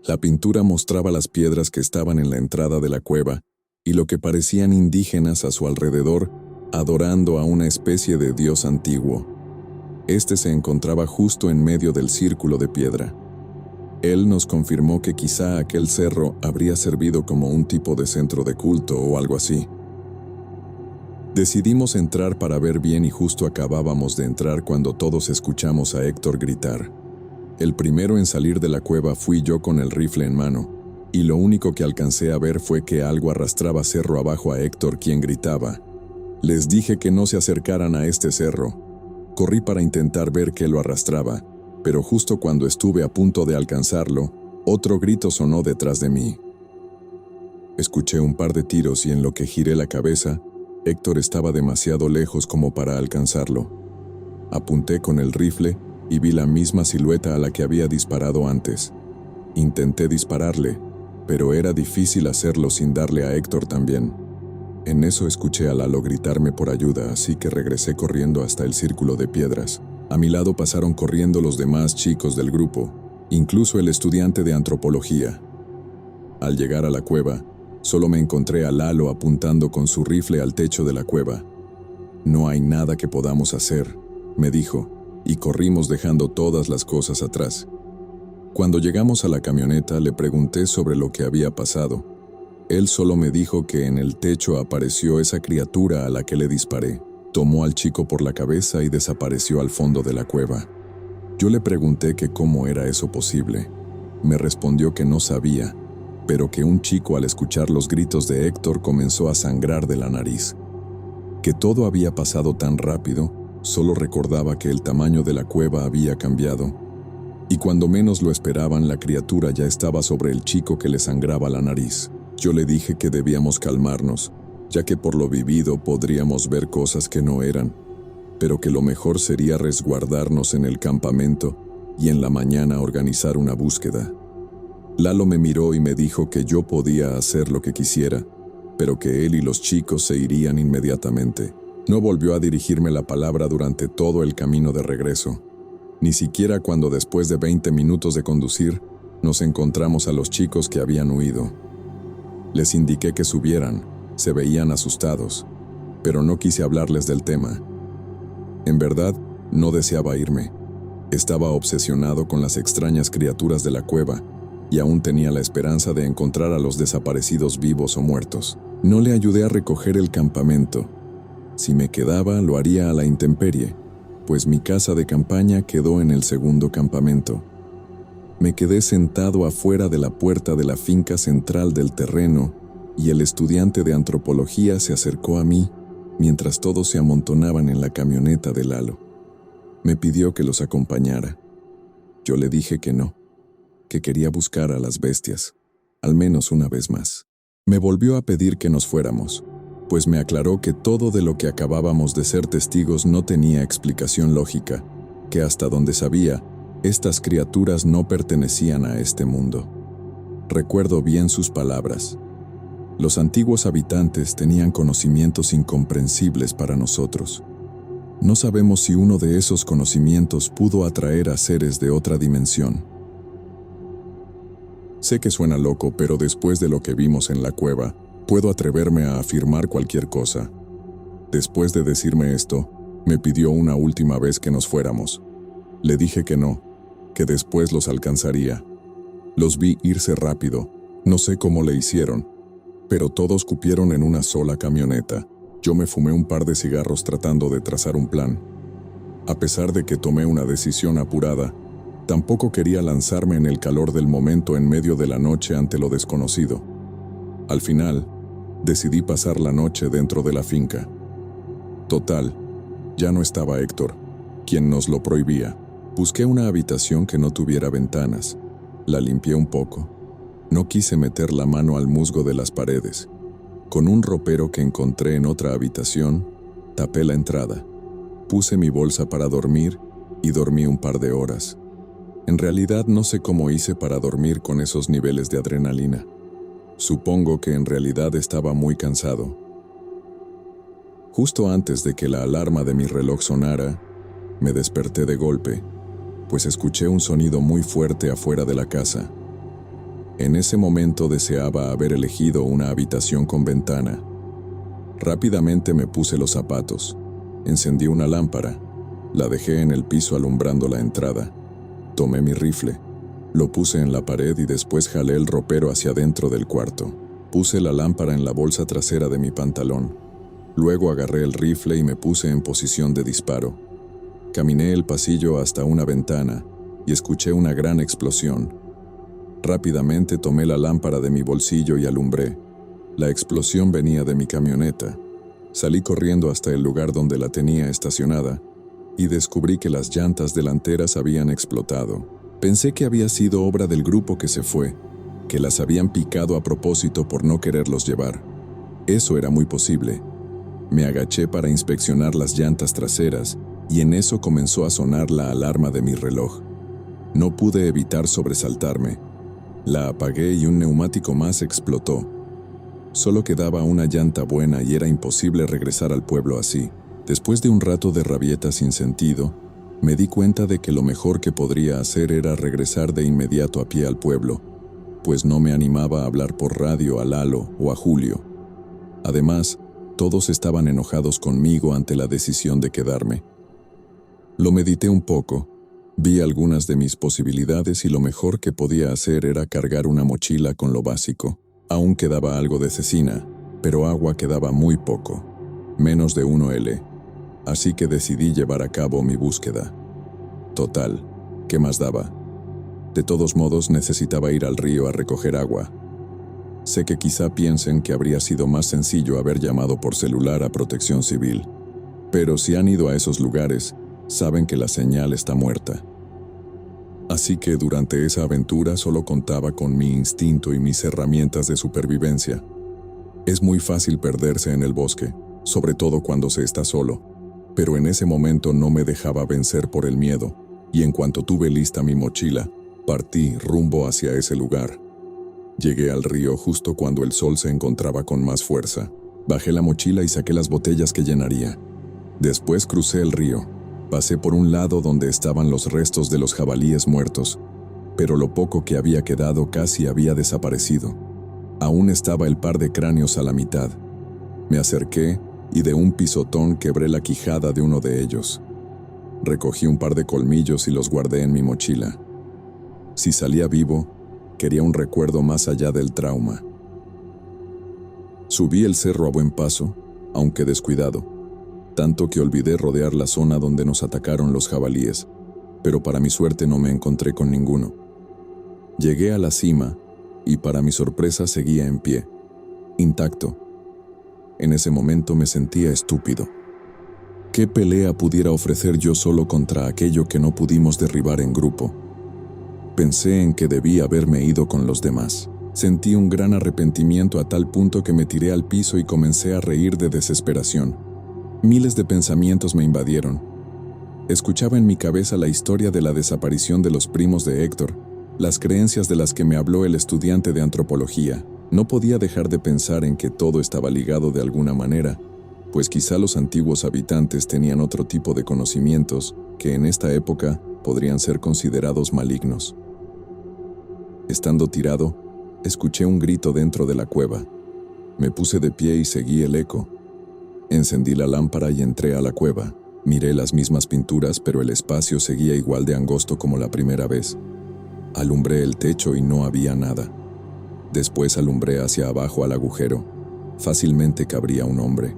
La pintura mostraba las piedras que estaban en la entrada de la cueva y lo que parecían indígenas a su alrededor, adorando a una especie de dios antiguo. Este se encontraba justo en medio del círculo de piedra. Él nos confirmó que quizá aquel cerro habría servido como un tipo de centro de culto o algo así. Decidimos entrar para ver bien y justo acabábamos de entrar cuando todos escuchamos a Héctor gritar. El primero en salir de la cueva fui yo con el rifle en mano, y lo único que alcancé a ver fue que algo arrastraba cerro abajo a Héctor, quien gritaba. Les dije que no se acercaran a este cerro. Corrí para intentar ver qué lo arrastraba, pero justo cuando estuve a punto de alcanzarlo, otro grito sonó detrás de mí. Escuché un par de tiros y en lo que giré la cabeza, Héctor estaba demasiado lejos como para alcanzarlo. Apunté con el rifle y vi la misma silueta a la que había disparado antes. Intenté dispararle, pero era difícil hacerlo sin darle a Héctor también. En eso escuché a Lalo gritarme por ayuda, así que regresé corriendo hasta el círculo de piedras. A mi lado pasaron corriendo los demás chicos del grupo, incluso el estudiante de antropología. Al llegar a la cueva, solo me encontré a Lalo apuntando con su rifle al techo de la cueva. No hay nada que podamos hacer, me dijo, y corrimos dejando todas las cosas atrás. Cuando llegamos a la camioneta le pregunté sobre lo que había pasado. Él solo me dijo que en el techo apareció esa criatura a la que le disparé. Tomó al chico por la cabeza y desapareció al fondo de la cueva. Yo le pregunté que cómo era eso posible. Me respondió que no sabía, pero que un chico al escuchar los gritos de Héctor comenzó a sangrar de la nariz. Que todo había pasado tan rápido, solo recordaba que el tamaño de la cueva había cambiado. Y cuando menos lo esperaban, la criatura ya estaba sobre el chico que le sangraba la nariz. Yo le dije que debíamos calmarnos, ya que por lo vivido podríamos ver cosas que no eran, pero que lo mejor sería resguardarnos en el campamento y en la mañana organizar una búsqueda. Lalo me miró y me dijo que yo podía hacer lo que quisiera, pero que él y los chicos se irían inmediatamente. No volvió a dirigirme la palabra durante todo el camino de regreso, ni siquiera cuando después de 20 minutos de conducir, nos encontramos a los chicos que habían huido. Les indiqué que subieran, se veían asustados, pero no quise hablarles del tema. En verdad, no deseaba irme. Estaba obsesionado con las extrañas criaturas de la cueva y aún tenía la esperanza de encontrar a los desaparecidos vivos o muertos. No le ayudé a recoger el campamento. Si me quedaba, lo haría a la intemperie, pues mi casa de campaña quedó en el segundo campamento. Me quedé sentado afuera de la puerta de la finca central del terreno y el estudiante de antropología se acercó a mí mientras todos se amontonaban en la camioneta de Lalo. Me pidió que los acompañara. Yo le dije que no, que quería buscar a las bestias, al menos una vez más. Me volvió a pedir que nos fuéramos, pues me aclaró que todo de lo que acabábamos de ser testigos no tenía explicación lógica, que hasta donde sabía, estas criaturas no pertenecían a este mundo. Recuerdo bien sus palabras. Los antiguos habitantes tenían conocimientos incomprensibles para nosotros. No sabemos si uno de esos conocimientos pudo atraer a seres de otra dimensión. Sé que suena loco, pero después de lo que vimos en la cueva, puedo atreverme a afirmar cualquier cosa. Después de decirme esto, me pidió una última vez que nos fuéramos. Le dije que no, que después los alcanzaría. Los vi irse rápido, no sé cómo le hicieron, pero todos cupieron en una sola camioneta. Yo me fumé un par de cigarros tratando de trazar un plan. A pesar de que tomé una decisión apurada, tampoco quería lanzarme en el calor del momento en medio de la noche ante lo desconocido. Al final, decidí pasar la noche dentro de la finca. Total, ya no estaba Héctor, quien nos lo prohibía. Busqué una habitación que no tuviera ventanas. La limpié un poco. No quise meter la mano al musgo de las paredes. Con un ropero que encontré en otra habitación, tapé la entrada. Puse mi bolsa para dormir y dormí un par de horas. En realidad no sé cómo hice para dormir con esos niveles de adrenalina. Supongo que en realidad estaba muy cansado. Justo antes de que la alarma de mi reloj sonara, me desperté de golpe, pues escuché un sonido muy fuerte afuera de la casa. En ese momento deseaba haber elegido una habitación con ventana. Rápidamente me puse los zapatos, encendí una lámpara, la dejé en el piso alumbrando la entrada. Tomé mi rifle, lo puse en la pared y después jalé el ropero hacia dentro del cuarto. Puse la lámpara en la bolsa trasera de mi pantalón. Luego agarré el rifle y me puse en posición de disparo. Caminé el pasillo hasta una ventana y escuché una gran explosión. Rápidamente tomé la lámpara de mi bolsillo y alumbré. La explosión venía de mi camioneta. Salí corriendo hasta el lugar donde la tenía estacionada y descubrí que las llantas delanteras habían explotado. Pensé que había sido obra del grupo que se fue, que las habían picado a propósito por no quererlos llevar. Eso era muy posible. Me agaché para inspeccionar las llantas traseras y en eso comenzó a sonar la alarma de mi reloj. No pude evitar sobresaltarme. La apagué y un neumático más explotó. Solo quedaba una llanta buena y era imposible regresar al pueblo así. Después de un rato de rabieta sin sentido, me di cuenta de que lo mejor que podría hacer era regresar de inmediato a pie al pueblo, pues no me animaba a hablar por radio a Lalo o a Julio. Además, todos estaban enojados conmigo ante la decisión de quedarme. Lo medité un poco, vi algunas de mis posibilidades y lo mejor que podía hacer era cargar una mochila con lo básico. Aún quedaba algo de cecina, pero agua quedaba muy poco, menos de 1 L. Así que decidí llevar a cabo mi búsqueda. Total, ¿qué más daba? De todos modos necesitaba ir al río a recoger agua. Sé que quizá piensen que habría sido más sencillo haber llamado por celular a Protección Civil, pero si han ido a esos lugares, saben que la señal está muerta. Así que durante esa aventura solo contaba con mi instinto y mis herramientas de supervivencia. Es muy fácil perderse en el bosque, sobre todo cuando se está solo, pero en ese momento no me dejaba vencer por el miedo, y en cuanto tuve lista mi mochila, partí rumbo hacia ese lugar. Llegué al río justo cuando el sol se encontraba con más fuerza. Bajé la mochila y saqué las botellas que llenaría. Después crucé el río. Pasé por un lado donde estaban los restos de los jabalíes muertos, pero lo poco que había quedado casi había desaparecido. Aún estaba el par de cráneos a la mitad. Me acerqué y de un pisotón quebré la quijada de uno de ellos. Recogí un par de colmillos y los guardé en mi mochila. Si salía vivo, quería un recuerdo más allá del trauma. Subí el cerro a buen paso, aunque descuidado, tanto que olvidé rodear la zona donde nos atacaron los jabalíes, pero para mi suerte no me encontré con ninguno. Llegué a la cima y para mi sorpresa seguía en pie, intacto. En ese momento me sentía estúpido. ¿Qué pelea pudiera ofrecer yo solo contra aquello que no pudimos derribar en grupo? Pensé en que debía haberme ido con los demás. Sentí un gran arrepentimiento a tal punto que me tiré al piso y comencé a reír de desesperación. Miles de pensamientos me invadieron. Escuchaba en mi cabeza la historia de la desaparición de los primos de Héctor, las creencias de las que me habló el estudiante de antropología. No podía dejar de pensar en que todo estaba ligado de alguna manera, pues quizá los antiguos habitantes tenían otro tipo de conocimientos que en esta época podrían ser considerados malignos. Estando tirado, escuché un grito dentro de la cueva. Me puse de pie y seguí el eco. Encendí la lámpara y entré a la cueva. Miré las mismas pinturas, pero el espacio seguía igual de angosto como la primera vez. Alumbré el techo y no había nada. Después alumbré hacia abajo al agujero. Fácilmente cabría un hombre.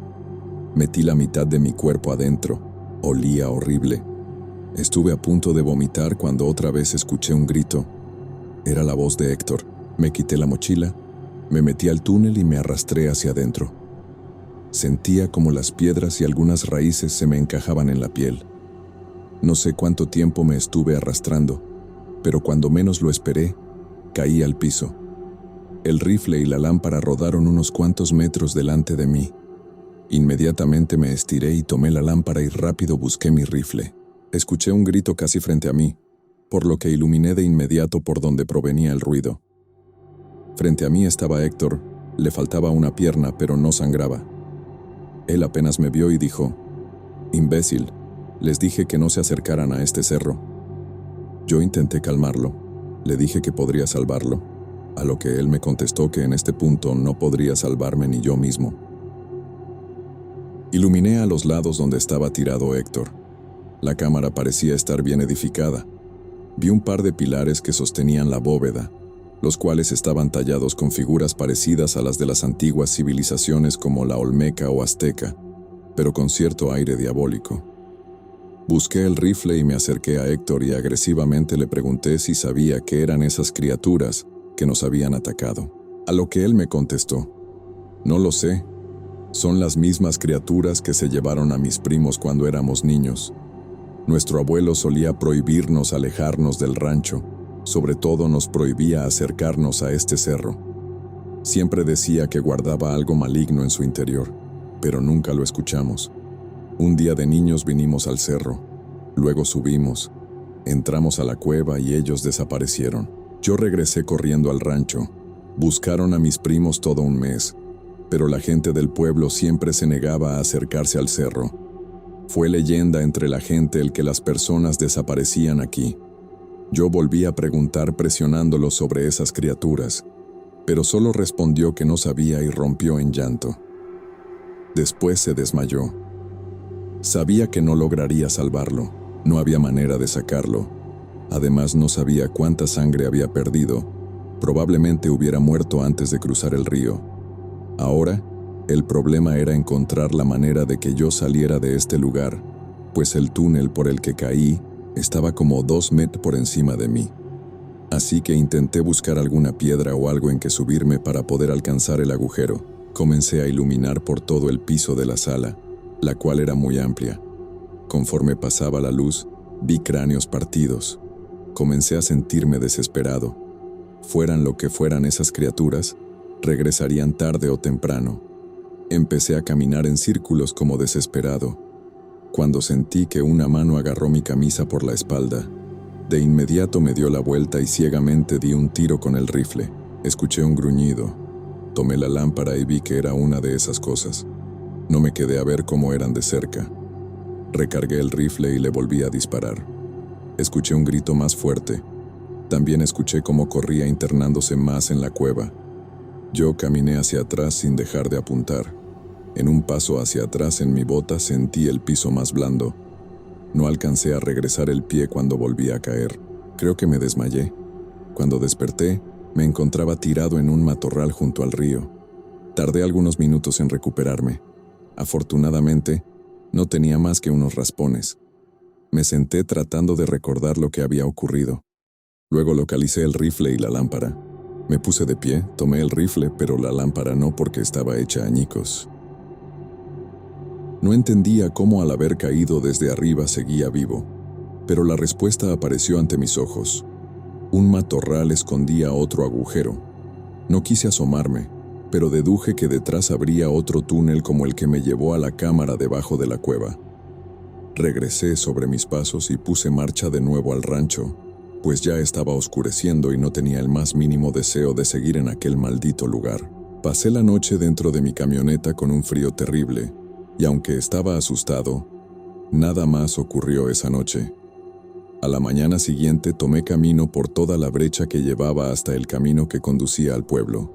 Metí la mitad de mi cuerpo adentro. Olía horrible. Estuve a punto de vomitar cuando otra vez escuché un grito. Era la voz de Héctor. Me quité la mochila, me metí al túnel y me arrastré hacia adentro. Sentía como las piedras y algunas raíces se me encajaban en la piel. No sé cuánto tiempo me estuve arrastrando, pero cuando menos lo esperé, caí al piso. El rifle y la lámpara rodaron unos cuantos metros delante de mí. Inmediatamente me estiré y tomé la lámpara y rápido busqué mi rifle. Escuché un grito casi frente a mí, por lo que iluminé de inmediato por donde provenía el ruido. Frente a mí estaba Héctor, le faltaba una pierna pero no sangraba. Él apenas me vio y dijo: «Imbécil, les dije que no se acercaran a este cerro». Yo intenté calmarlo, le dije que podría salvarlo, a lo que él me contestó que en este punto no podría salvarme ni yo mismo. Iluminé a los lados donde estaba tirado Héctor. La cámara parecía estar bien edificada. Vi un par de pilares que sostenían la bóveda, los cuales estaban tallados con figuras parecidas a las de las antiguas civilizaciones como la olmeca o azteca, pero con cierto aire diabólico. Busqué el rifle y me acerqué a Héctor y agresivamente le pregunté si sabía qué eran esas criaturas que nos habían atacado, a lo que él me contestó: «No lo sé, son las mismas criaturas que se llevaron a mis primos cuando éramos niños. Nuestro abuelo solía prohibirnos alejarnos del rancho, sobre todo nos prohibía acercarnos a este cerro. Siempre decía que guardaba algo maligno en su interior, pero nunca lo escuchamos. Un día de niños vinimos al cerro, luego subimos, entramos a la cueva y ellos desaparecieron. Yo regresé corriendo al rancho. Buscaron a mis primos todo un mes, pero la gente del pueblo siempre se negaba a acercarse al cerro. Fue leyenda entre la gente el que las personas desaparecían aquí. Yo volví a preguntar presionándolo sobre esas criaturas, pero solo respondió que no sabía y rompió en llanto. Después se desmayó. Sabía que no lograría salvarlo, no había manera de sacarlo. Además no sabía cuánta sangre había perdido, probablemente hubiera muerto antes de cruzar el río. Ahora, el problema era encontrar la manera de que yo saliera de este lugar, pues el túnel por el que caí estaba como 2 metros por encima de mí. Así que intenté buscar alguna piedra o algo en que subirme para poder alcanzar el agujero. Comencé a iluminar por todo el piso de la sala, la cual era muy amplia. Conforme pasaba la luz, vi cráneos partidos. Comencé a sentirme desesperado. Fueran lo que fueran esas criaturas, regresarían tarde o temprano. Empecé a caminar en círculos como desesperado, cuando sentí que una mano agarró mi camisa por la espalda. De inmediato me dio la vuelta y ciegamente di un tiro con el rifle. Escuché un gruñido. Tomé la lámpara y vi que era una de esas cosas. No me quedé a ver cómo eran de cerca. Recargué el rifle y le volví a disparar. Escuché un grito más fuerte. También escuché cómo corría internándose más en la cueva. Yo caminé hacia atrás sin dejar de apuntar. En un paso hacia atrás en mi bota sentí el piso más blando. No alcancé a regresar el pie cuando volví a caer. Creo que me desmayé. Cuando desperté, me encontraba tirado en un matorral junto al río. Tardé algunos minutos en recuperarme. Afortunadamente, no tenía más que unos raspones. Me senté tratando de recordar lo que había ocurrido. Luego localicé el rifle y la lámpara. Me puse de pie, tomé el rifle, pero la lámpara no porque estaba hecha añicos. No entendía cómo al haber caído desde arriba seguía vivo, pero la respuesta apareció ante mis ojos. Un matorral escondía otro agujero. No quise asomarme, pero deduje que detrás habría otro túnel como el que me llevó a la cámara debajo de la cueva. Regresé sobre mis pasos y puse marcha de nuevo al rancho, pues ya estaba oscureciendo y no tenía el más mínimo deseo de seguir en aquel maldito lugar. Pasé la noche dentro de mi camioneta con un frío terrible, y aunque estaba asustado, nada más ocurrió esa noche. A la mañana siguiente tomé camino por toda la brecha que llevaba hasta el camino que conducía al pueblo.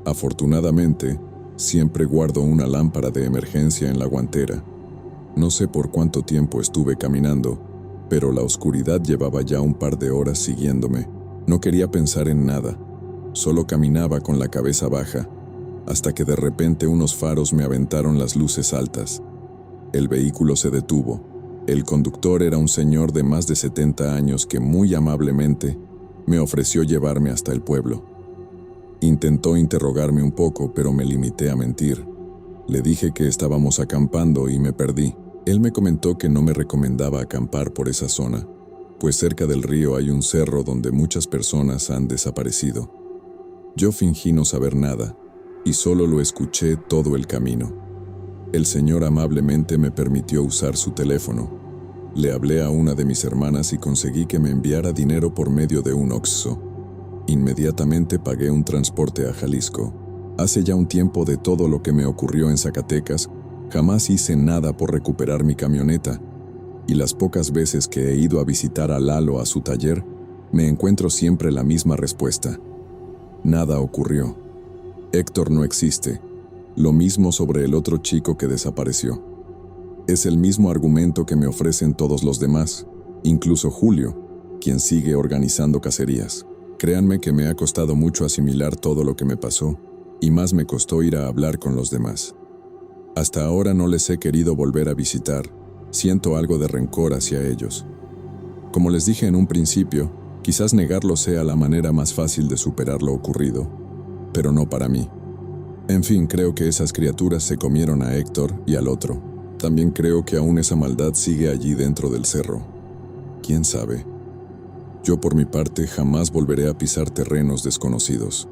Afortunadamente, siempre guardo una lámpara de emergencia en la guantera. No sé por cuánto tiempo estuve caminando, pero la oscuridad llevaba ya un par de horas siguiéndome. No quería pensar en nada, solo caminaba con la cabeza baja, hasta que de repente unos faros me aventaron las luces altas. El vehículo se detuvo. El conductor era un señor de más de 70 años que muy amablemente me ofreció llevarme hasta el pueblo. Intentó interrogarme un poco, pero me limité a mentir. Le dije que estábamos acampando y me perdí. Él me comentó que no me recomendaba acampar por esa zona, pues cerca del río hay un cerro donde muchas personas han desaparecido. Yo fingí no saber nada, y solo lo escuché todo el camino. El señor amablemente me permitió usar su teléfono. Le hablé a una de mis hermanas y conseguí que me enviara dinero por medio de un Oxxo. Inmediatamente pagué un transporte a Jalisco. Hace ya un tiempo de todo lo que me ocurrió en Zacatecas, jamás hice nada por recuperar mi camioneta, y las pocas veces que he ido a visitar a Lalo a su taller, me encuentro siempre la misma respuesta. Nada ocurrió. Héctor no existe. Lo mismo sobre el otro chico que desapareció. Es el mismo argumento que me ofrecen todos los demás, incluso Julio, quien sigue organizando cacerías. Créanme que me ha costado mucho asimilar todo lo que me pasó, y más me costó ir a hablar con los demás. Hasta ahora no les he querido volver a visitar, siento algo de rencor hacia ellos. Como les dije en un principio, quizás negarlo sea la manera más fácil de superar lo ocurrido, pero no para mí. En fin, creo que esas criaturas se comieron a Héctor y al otro. También creo que aún esa maldad sigue allí dentro del cerro. ¿Quién sabe? Yo por mi parte jamás volveré a pisar terrenos desconocidos.